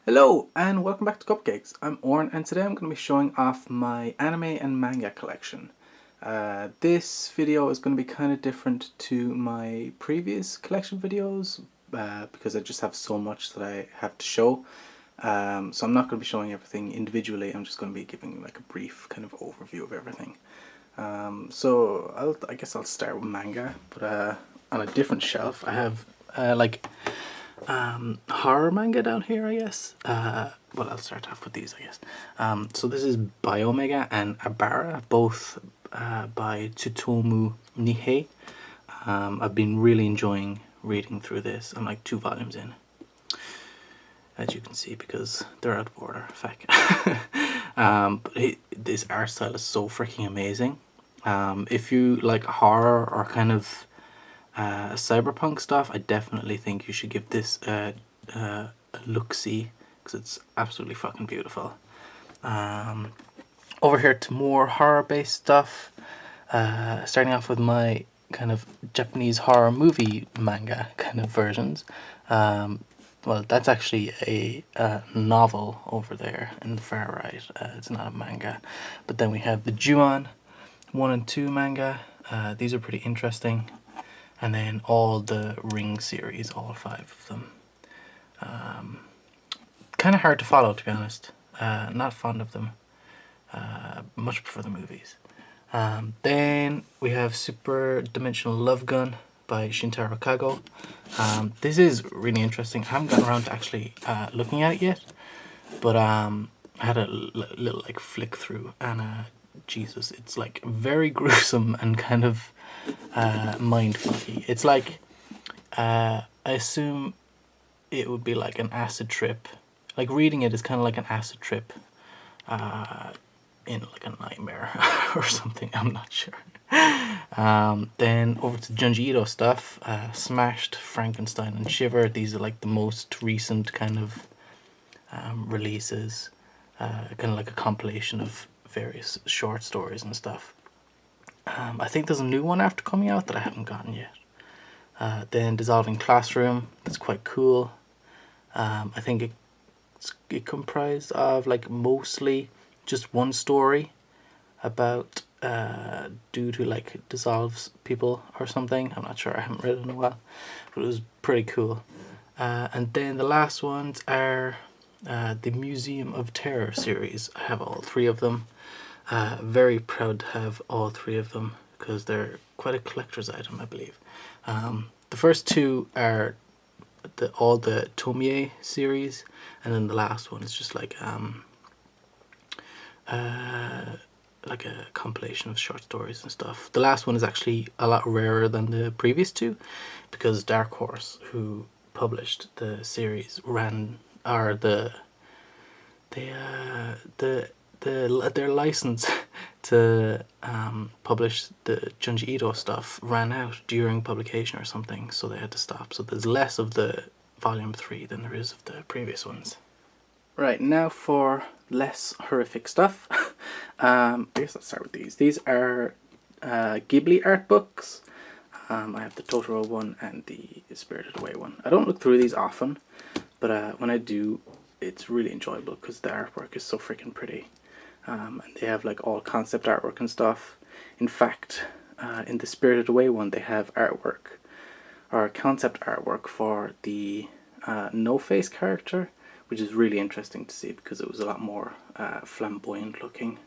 Hello and welcome back to Cupcakes. I'm Oren and today I'm going to be showing off my anime and manga collection. This video is going to be kind of different to my previous collection videos because I just have so much that I have to show. So I'm not going to be showing everything individually, I'm just going to be giving like a brief kind of overview of everything. I guess I'll start with manga, but on a different shelf I have horror manga down here, I guess. Well, I'll start off with these, I guess. So this is Biomega and Abara, both by Tsutomu Nihei. I've been really enjoying reading through this. I'm like 2 volumes in, as you can see, because they're out of order. Feck. This art style is so freaking amazing. If you like horror or kind of cyberpunk stuff, I definitely think you should give this a look-see because it's absolutely fucking beautiful. Over here to more horror-based stuff, starting off with my kind of Japanese horror movie manga kind of versions. Well, that's actually a novel over there in the far right. It's not a manga. But then we have the Ju-on 1 and 2 manga. These are pretty interesting. And then all the Ring series, all 5 of them. Kind of hard to follow, to be honest. Not fond of them. Much prefer the movies. Then we have Super Dimensional Love Gun by Shintaro Kago. This is really interesting. I haven't gotten around to actually looking at it yet, but I had a little like flick through, and Jesus, it's like very gruesome and kind of mind fucky. It's like I assume it would be like an acid trip. Like reading it is kind of like an acid trip in like a nightmare or something. I'm not sure. Then over to Junji Ito stuff. Smashed, Frankenstein, and Shiver. These are like the most recent kind of releases. Kind of like a compilation of various short stories and stuff. I think there's a new one after coming out that I haven't gotten yet. Then Dissolving Classroom, that's quite cool. I think it comprised of like mostly just one story about dude who like dissolves people or something. I'm not sure, I haven't read it in a while, but it was pretty cool. And then the last ones are the Museum of Terror series. I have all 3 of them. Very proud to have all 3 of them because they're quite a collector's item, I believe. The first 2 are all the Tomie series, and then the last one is just like a compilation of short stories and stuff. The last one is actually a lot rarer than the previous 2 because Dark Horse, who published the series, their license to publish the Junji Ito stuff ran out during publication or something, so they had to stop. So there's less of the volume 3 than there is of the previous ones. Right, now for less horrific stuff. I guess I'll start with these. These are Ghibli art books. I have the Totoro one and the Spirited Away one. I don't look through these often, but when I do, it's really enjoyable because the artwork is so freaking pretty. And they have like all concept artwork and stuff. In fact, in the Spirited Away one, they have artwork or concept artwork for the No Face character, which is really interesting to see because it was a lot more flamboyant looking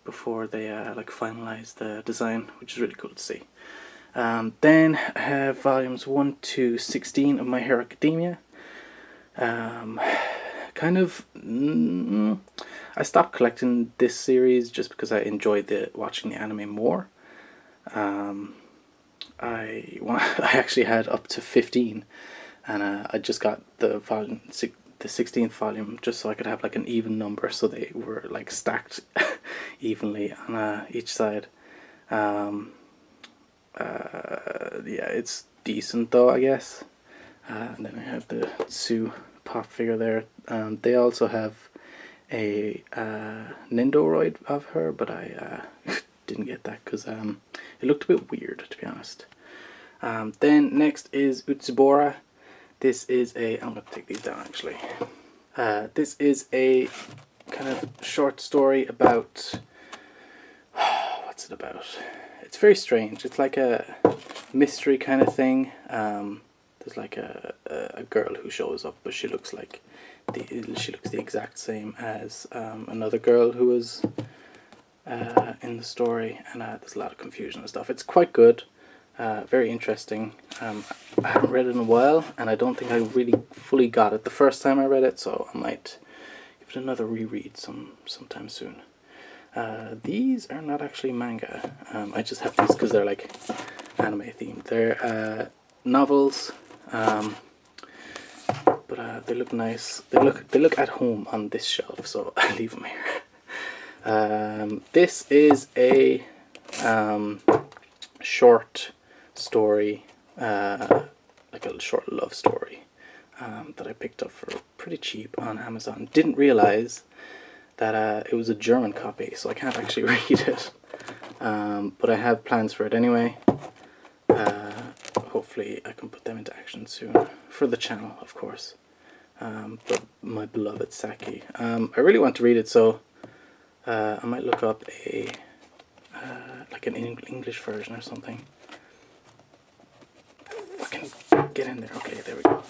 before they like finalized the design, which is really cool to see. Then I have volumes 1 to 16 of My Hero Academia. I stopped collecting this series just because I enjoyed watching the anime more. I actually had up to 15, and I just got the 16th volume just so I could have like an even number, so they were like stacked evenly on each side. Yeah, it's decent though, I guess. And then I have the Sue pop figure there. They also have a Nindoroid of her, but I didn't get that because it looked a bit weird, to be honest. Then next is Utsubora. This is I'm going to take these down actually. This is a kind of short story about... what's it about? It's very strange. It's like a mystery kind of thing. There's like a girl who shows up, but she looks like the exact same as another girl who was in the story, and there's a lot of confusion and stuff. It's quite good, very interesting. I haven't read it in a while, and I don't think I really fully got it the first time I read it, so I might give it another reread sometime soon. These are not actually manga. I just have these because they're like anime themed. They're novels, but they look nice. They look at home on this shelf, so I leave them here. This is a short story, like a short love story, that I picked up for pretty cheap on Amazon. Didn't realize that it was a German copy, so I can't actually read it. But I have plans for it anyway. Hopefully I can put them into action soon, for the channel, of course. But my beloved Saki. I really want to read it, so I might look up a like an English version or something. Fucking get in there. Okay, there we go.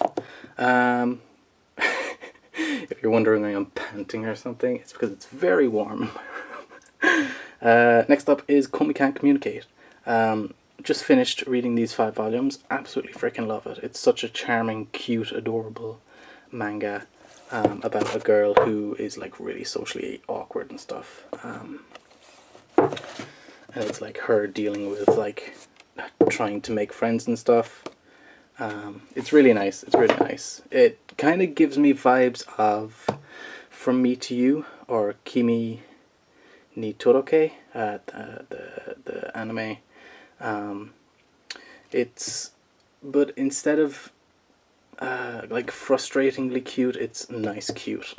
If you're wondering why I'm panting or something, it's because it's very warm in my room. Next up is Komi Can't Communicate. Just finished reading these 5 volumes. Absolutely freaking love it. It's such a charming, cute, adorable manga about a girl who is like really socially awkward and stuff. And it's like her dealing with like trying to make friends and stuff. It's really nice. It's really nice. It kind of gives me vibes of From Me to You or Kimi ni Toroke, the anime. But instead of like frustratingly cute, it's nice cute.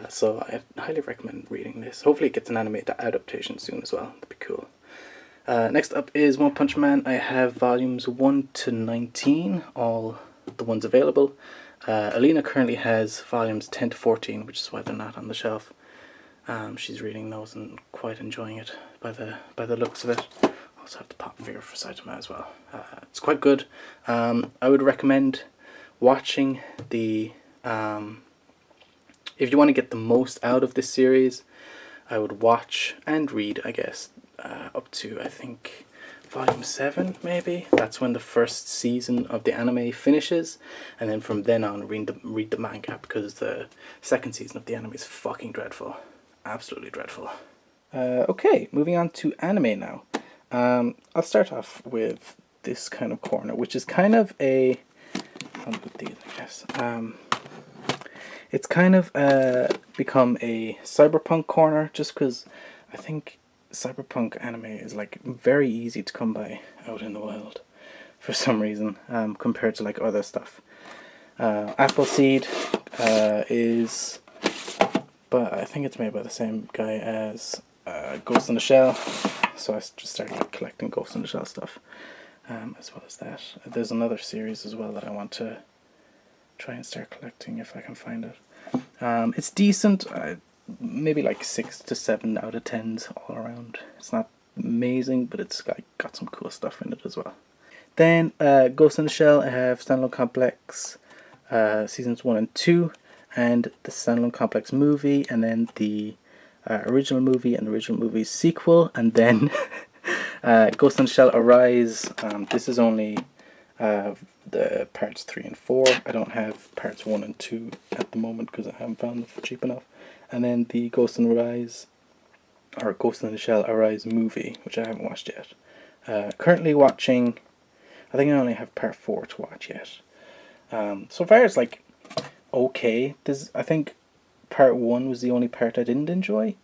So I highly recommend reading this. Hopefully it gets an anime adaptation soon as well. That'd be cool. Next up is One Punch Man. I have volumes 1 to 19, all the ones available. Alina currently has volumes 10 to 14, which is why they're not on the shelf. She's reading those and quite enjoying it by the looks of it. I also have the pop figure for Saitama as well. It's quite good. I would recommend watching the... if you want to get the most out of this series, I would watch and read, I guess, up to, I think, volume 7, maybe. That's when the first season of the anime finishes, and then from then on, read the manga, because the second season of the anime is fucking dreadful. Absolutely dreadful. Okay, moving on to anime now. I'll start off with this kind of corner, which is kind of a... I'll move these, I guess. It's kind of become a cyberpunk corner, just because I think cyberpunk anime is like very easy to come by out in the wild for some reason, compared to like other stuff. Appleseed is, but I think it's made by the same guy as Ghost in the Shell, so I just started like, collecting Ghost in the Shell stuff, as well as that. There's another series as well that I want to try and start collecting if I can find it. It's decent, maybe like 6 to 7 out of 10s all around. It's not amazing, but it's got some cool stuff in it as well. Then Ghost in the Shell, I have Standalone Complex seasons 1 and 2, and the Standalone Complex movie, and then the original movie and the original movie sequel, and then Ghost in the Shell Arise. This is only the parts 3 and 4. I don't have parts 1 and 2 at the moment because I haven't found them for cheap enough. And then the Ghost in the Shell Arise movie, which I haven't watched yet. Currently watching, I think I only have part 4 to watch yet. So far it's like okay. I think part 1 was the only part I didn't enjoy.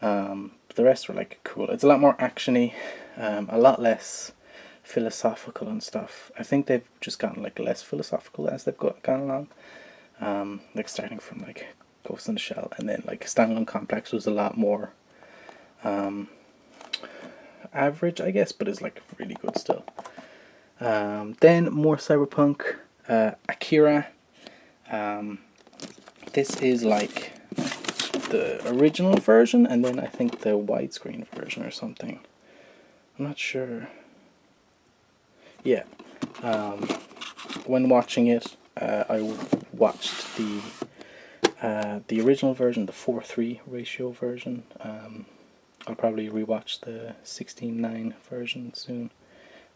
But the rest were like cool. It's a lot more actiony, a lot less philosophical and stuff. I think they've just gotten like less philosophical as they've gone along. Like starting from like Ghost in the Shell, and then like Standalone Complex was a lot more average, I guess, but it's like really good still. Then more cyberpunk, Akira. this is like the original version, and then I think the widescreen version or something. I'm not sure. Yeah. When watching it, I watched the original version, the 4:3 ratio version. I'll probably rewatch the 16:9 version soon.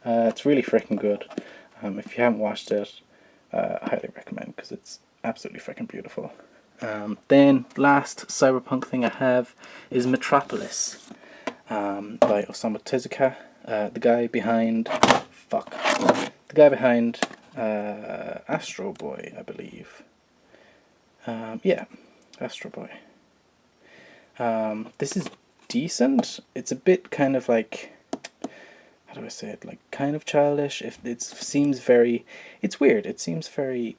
It's really freaking good. If you haven't watched it, I highly recommend, because it's absolutely freaking beautiful. Then last cyberpunk thing I have is Metropolis, by Osamu Tezuka, the guy behind Astro Boy, I believe. Yeah, Astro Boy. This is decent. It's a bit kind of like, how do I say it, like kind of childish. If it seems very, it's weird. It seems very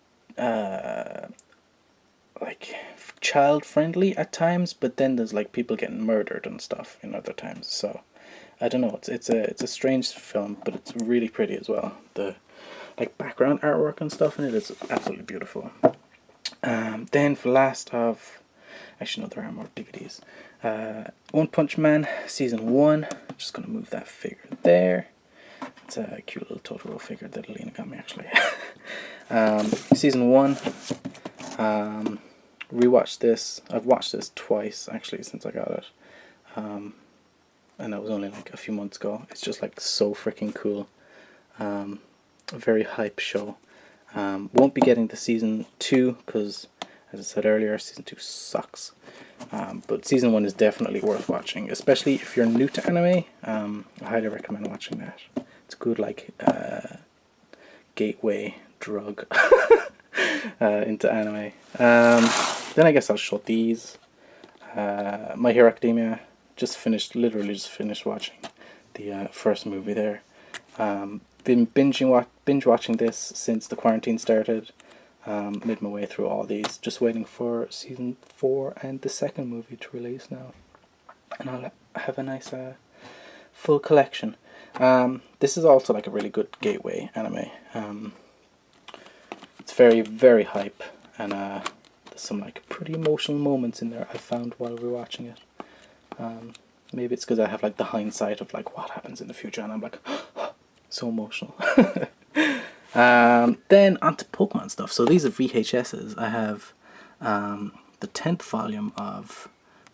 like child friendly at times, but then there's like people getting murdered and stuff in other times. So I don't know. It's a strange film, but it's really pretty as well. The like background artwork and stuff in it is absolutely beautiful. Then for last of, actually no, there are more DVDs. One Punch Man season 1. I'm just gonna move that figure there. It's a cute little Totoro figure that Alina got me, actually. Season 1. Rewatched this. I've watched this twice actually since I got it. And that was only like a few months ago. It's just like so freaking cool. A very hype show. Won't be getting to season 2 because, as I said earlier, season 2 sucks. But season 1 is definitely worth watching, especially if you're new to anime. I highly recommend watching that. It's a good like gateway drug into anime. Then I guess I'll show these. My Hero Academia, literally just finished watching the first movie there. Been binge watching this since the quarantine started. Made my way through all these, just waiting for season 4 and the second movie to release now, and I'll have a nice full collection. This is also like a really good gateway anime. It's very, very hype, and there's some like pretty emotional moments in there I found while we were watching it. Maybe it's because I have like the hindsight of like what happens in the future, and I'm like so emotional. Then onto Pokemon stuff. So these are VHSs. I have the 10th volume of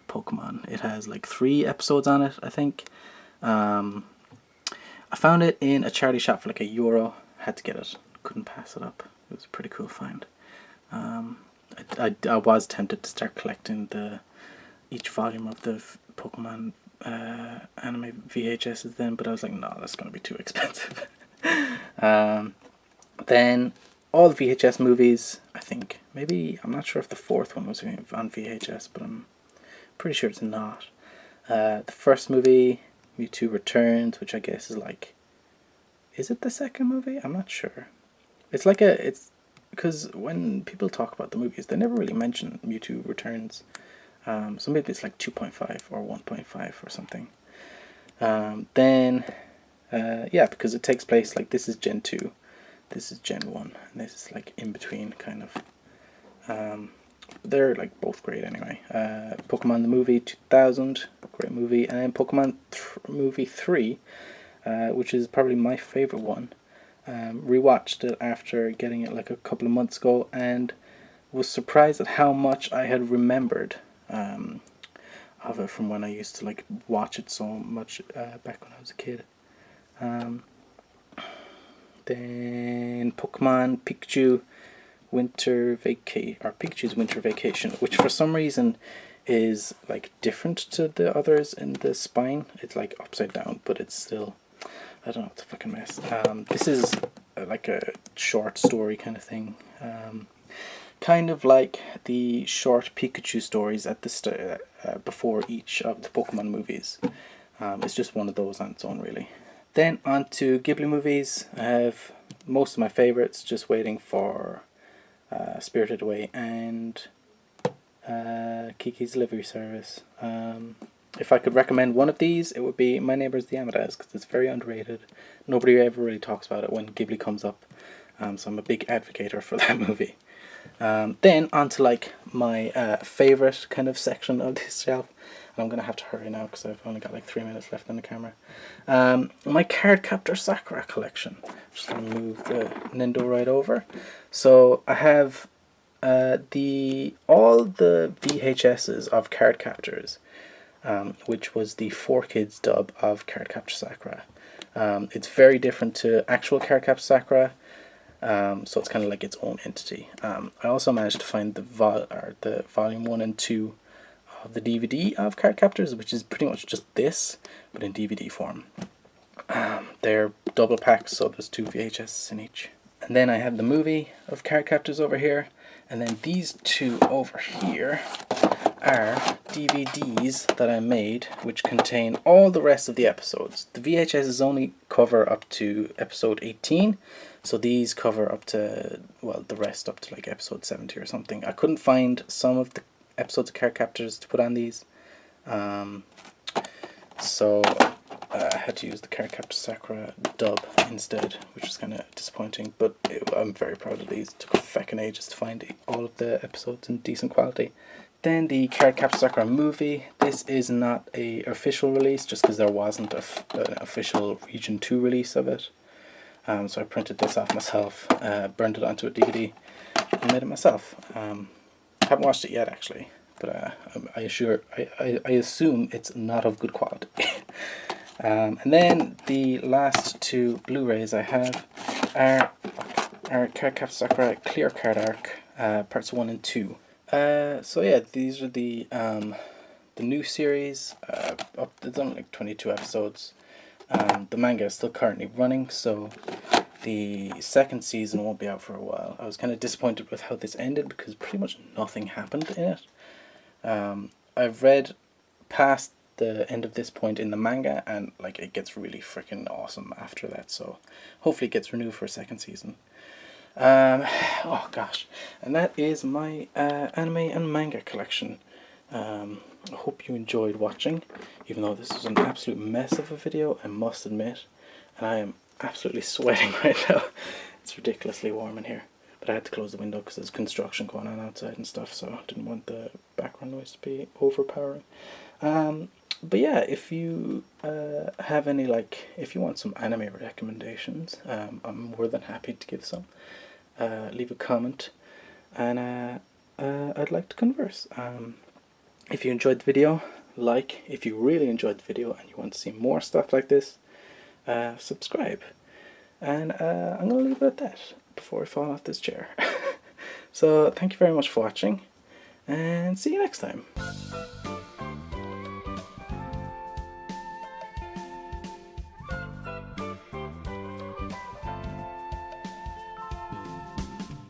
Pokemon. It has like 3 episodes on it, I think. I found it in a charity shop for like €1. Had to get it. Couldn't pass it up. It was a pretty cool find. I was tempted to start collecting each volume of the Pokemon anime VHSs then, but I was like, no, that's going to be too expensive. Then all the VHS movies, I think. Maybe, I'm not sure if the 4th one was on VHS, but I'm pretty sure it's not. The first movie, Mewtwo Returns, which I guess is like, is it the second movie? I'm not sure. It's like it's because when people talk about the movies, they never really mention Mewtwo Returns. So maybe it's like 2.5 or 1.5 or something. Then, yeah, because it takes place, like, this is Gen 2, this is Gen 1, and this is like in between, kind of. They're like both great anyway. Pokemon the movie 2000, great movie, and then Pokemon movie 3, which is probably my favorite one. Rewatched it after getting it like a couple of months ago, and was surprised at how much I had remembered of it from when I used to like watch it so much back when I was a kid. Then Pokemon Pikachu's Winter Vacation, which for some reason is like different to the others in the spine. It's like upside down, but it's still, I don't know, it's a fucking mess. This is like a short story kind of thing. Kind of like the short Pikachu stories at the before each of the Pokemon movies. It's just one of those on its own, really. Then on to Ghibli movies. I have most of my favorites, just waiting for Spirited Away and Kiki's Delivery Service. If I could recommend one of these, it would be My Neighbors the Amidas, because it's very underrated. Nobody ever really talks about it when Ghibli comes up, so I'm a big advocate for that movie. Then onto like my favorite kind of section of this shelf. And I'm gonna have to hurry now because I've only got like 3 minutes left on the camera. My Cardcaptor Sakura collection. Just gonna move the Nindo right over. So I have all the VHSs of Cardcaptors, which was the 4Kids dub of Cardcaptor Sakura. It's very different to actual Cardcaptor Sakura. So it's kind of like its own entity. I also managed to find the volume 1 and 2 of the DVD of Cardcaptors, which is pretty much just this, but in DVD form. They're double packs, so there's 2 VHS in each. And then I have the movie of Cardcaptors over here, and then these 2 over here are DVDs that I made, which contain all the rest of the episodes. The VHSs only cover up to episode 18, so these cover up to, well, the rest up to like episode 70 or something. I couldn't find some of the episodes of Cardcaptors to put on these, so I had to use the Cardcaptor Sakura dub instead, which was kind of disappointing, but I'm very proud of these. It took a feckin' ages to find all of the episodes in decent quality. Then the Cardcaptor Sakura movie. This is not a official release, just because there wasn't an official Region 2 release of it. So I printed this off myself, burned it onto a DVD, and made it myself. Haven't watched it yet actually, but I assume it's not of good quality. And then the last 2 Blu-rays I have are Cardcaptor Sakura Clear Card Arc, parts 1 and 2. So yeah, these are the new series. There's only like 22 episodes. The manga is still currently running, so the second season won't be out for a while. I was kind of disappointed with how this ended because pretty much nothing happened in it. I've read past the end of this point in the manga, and like it gets really freaking awesome after that, so hopefully it gets renewed for a second season. Oh gosh, and that is my anime and manga collection. I hope you enjoyed watching, even though this is an absolute mess of a video, I must admit, and I am absolutely sweating right now. It's ridiculously warm in here, but I had to close the window because there's construction going on outside and stuff, so I didn't want the background noise to be overpowering. But yeah, if you have any, like, if you want some anime recommendations, I'm more than happy to give some. Leave a comment, and I'd like to converse. If you enjoyed the video, like. If you really enjoyed the video and you want to see more stuff like this, subscribe. And I'm going to leave it at that before I fall off this chair. So thank you very much for watching, and see you next time.